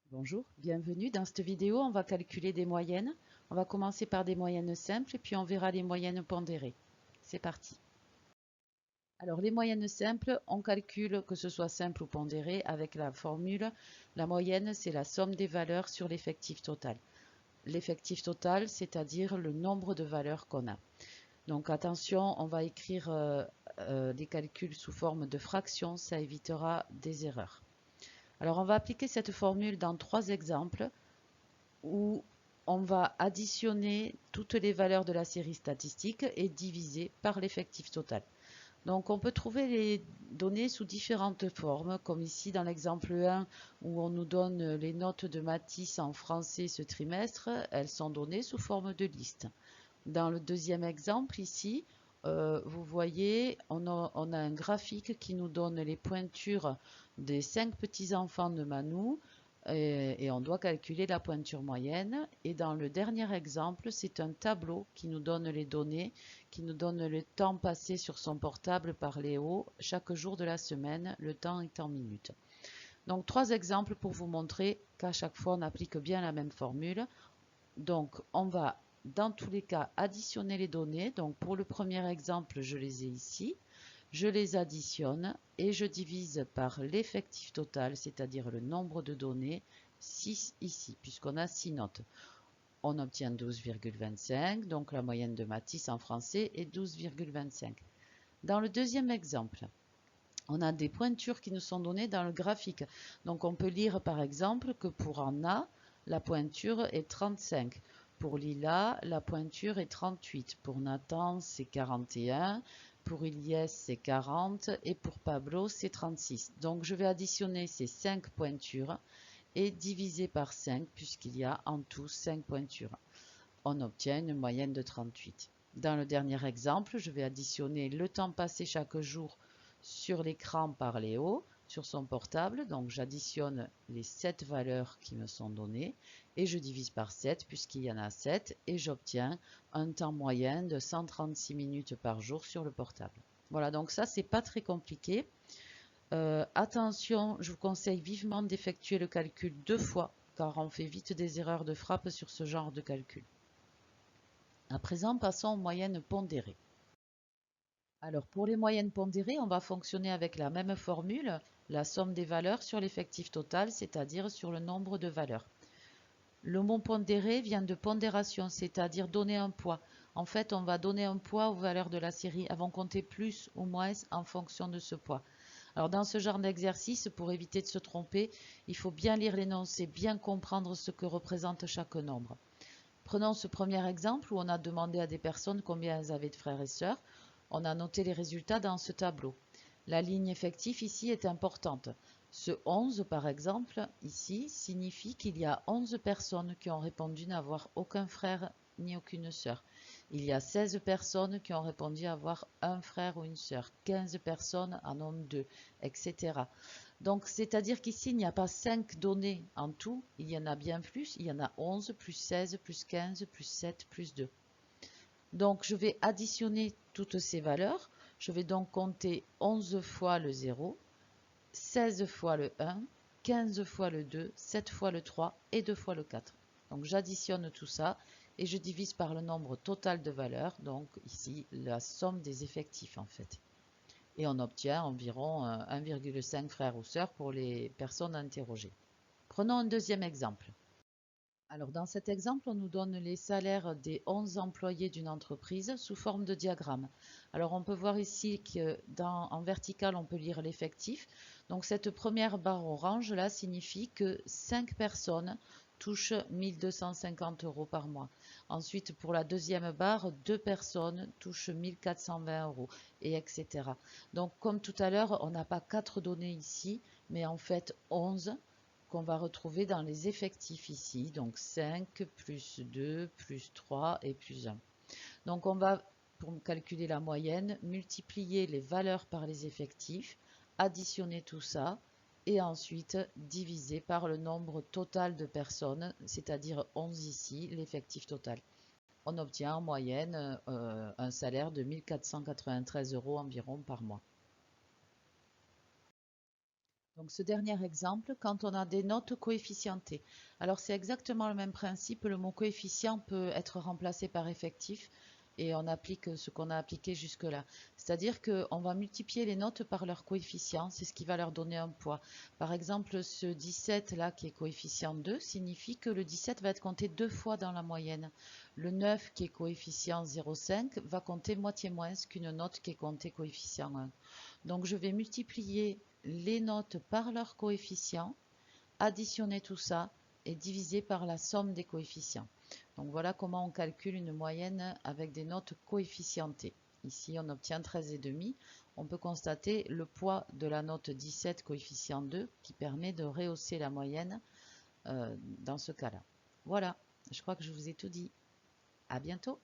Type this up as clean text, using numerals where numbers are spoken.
Bonjour, bienvenue. Dans cette vidéo, on va calculer des moyennes. On va commencer par des moyennes simples et puis on verra les moyennes pondérées. C'est parti. Alors les moyennes simples, on calcule que ce soit simple ou pondéré avec la formule. La moyenne, c'est la somme des valeurs sur l'effectif total. L'effectif total, c'est-à-dire le nombre de valeurs qu'on a. Donc attention, on va écrire les calculs sous forme de fractions, ça évitera des erreurs. Alors on va appliquer cette formule dans trois exemples où on va additionner toutes les valeurs de la série statistique et diviser par l'effectif total. Donc on peut trouver les données sous différentes formes, comme ici dans l'exemple 1 où on nous donne les notes de Matisse en français ce trimestre, elles sont données sous forme de liste. Dans le deuxième exemple ici, vous voyez, on a un graphique qui nous donne les pointures des 5 petits-enfants de Manou et on doit calculer la pointure moyenne. Et dans le dernier exemple, c'est un tableau qui nous donne les données, qui nous donne le temps passé sur son portable par Léo chaque jour de la semaine, le temps est en minutes. Donc trois exemples pour vous montrer qu'à chaque fois on applique bien la même formule. Donc on va dans tous les cas additionner les données. Donc pour le premier exemple, je les ai ici. Je les additionne et je divise par l'effectif total, c'est-à-dire le nombre de données, 6 ici, puisqu'on a 6 notes. On obtient 12,25, donc la moyenne de Matisse en français est 12,25. Dans le deuxième exemple, on a des pointures qui nous sont données dans le graphique. Donc on peut lire par exemple que pour Anna, la pointure est 35. Pour Lila, la pointure est 38. Pour Nathan, c'est 41. Pour Ilyes, c'est 40. Et pour Pablo, c'est 36. Donc je vais additionner ces 5 pointures et diviser par 5 puisqu'il y a en tout 5 pointures. On obtient une moyenne de 38. Dans le dernier exemple, je vais additionner le temps passé chaque jour sur l'écran par Léo, sur son portable. Donc j'additionne les 7 valeurs qui me sont données et je divise par 7 puisqu'il y en a 7 et j'obtiens un temps moyen de 136 minutes par jour sur le portable. Voilà, donc ça c'est pas très compliqué. Attention, je vous conseille vivement d'effectuer le calcul deux fois car on fait vite des erreurs de frappe sur ce genre de calcul. À présent, passons aux moyennes pondérées. Alors, pour les moyennes pondérées, on va fonctionner avec la même formule, la somme des valeurs sur l'effectif total, c'est-à-dire sur le nombre de valeurs. Le mot pondéré vient de pondération, c'est-à-dire donner un poids. En fait, on va donner un poids aux valeurs de la série. Elles vont compter plus ou moins en fonction de ce poids. Alors, dans ce genre d'exercice, pour éviter de se tromper, il faut bien lire l'énoncé, bien comprendre ce que représente chaque nombre. Prenons ce premier exemple où on a demandé à des personnes combien elles avaient de frères et sœurs. On a noté les résultats dans ce tableau. La ligne effective ici est importante. Ce 11 par exemple, ici, signifie qu'il y a 11 personnes qui ont répondu n'avoir aucun frère ni aucune sœur. Il y a 16 personnes qui ont répondu avoir un frère ou une sœur. 15 personnes en ont deux, etc. Donc, c'est-à-dire qu'ici, il n'y a pas 5 données en tout, il y en a bien plus, il y en a 11, plus 16, plus 15, plus 7, plus 2. Donc, je vais additionner toutes ces valeurs. Je vais donc compter 11 fois le 0, 16 fois le 1, 15 fois le 2, 7 fois le 3 et 2 fois le 4. Donc, j'additionne tout ça et je divise par le nombre total de valeurs, donc ici, la somme des effectifs en fait et on obtient environ 1,5 frères ou sœurs pour les personnes interrogées. Prenons un deuxième exemple. Alors dans cet exemple, on nous donne les salaires des 11 employés d'une entreprise sous forme de diagramme. Alors on peut voir ici qu'en vertical, on peut lire l'effectif. Donc cette première barre orange là signifie que 5 personnes touchent 1250 euros par mois. Ensuite, pour la deuxième barre, 2 personnes touchent 1420 euros, et etc. Donc comme tout à l'heure, on n'a pas 4 données ici, mais en fait 11 qu'on va retrouver dans les effectifs ici. Donc 5 plus 2 plus 3 et plus 1. Donc on va, pour calculer la moyenne, multiplier les valeurs par les effectifs, additionner tout ça et ensuite diviser par le nombre total de personnes, c'est-à-dire 11 ici, l'effectif total. On obtient en moyenne un salaire de 1493 euros environ par mois. Donc ce dernier exemple, quand on a des notes coefficientées. Alors c'est exactement le même principe, le mot coefficient peut être remplacé par effectif et on applique ce qu'on a appliqué jusque-là. C'est-à-dire qu'on va multiplier les notes par leur coefficient, c'est ce qui va leur donner un poids. Par exemple, ce 17 là qui est coefficient 2 signifie que le 17 va être compté 2 fois dans la moyenne. Le 9 qui est coefficient 0,5 va compter moitié moins qu'une note qui est comptée coefficient 1. Donc je vais multiplier les notes par leur coefficient, additionner tout ça et diviser par la somme des coefficients. Donc voilà comment on calcule une moyenne avec des notes coefficientées. Ici on obtient 13,5. On peut constater le poids de la note 17 coefficient 2 qui permet de rehausser la moyenne dans ce cas-là. Voilà, je crois que je vous ai tout dit. À bientôt.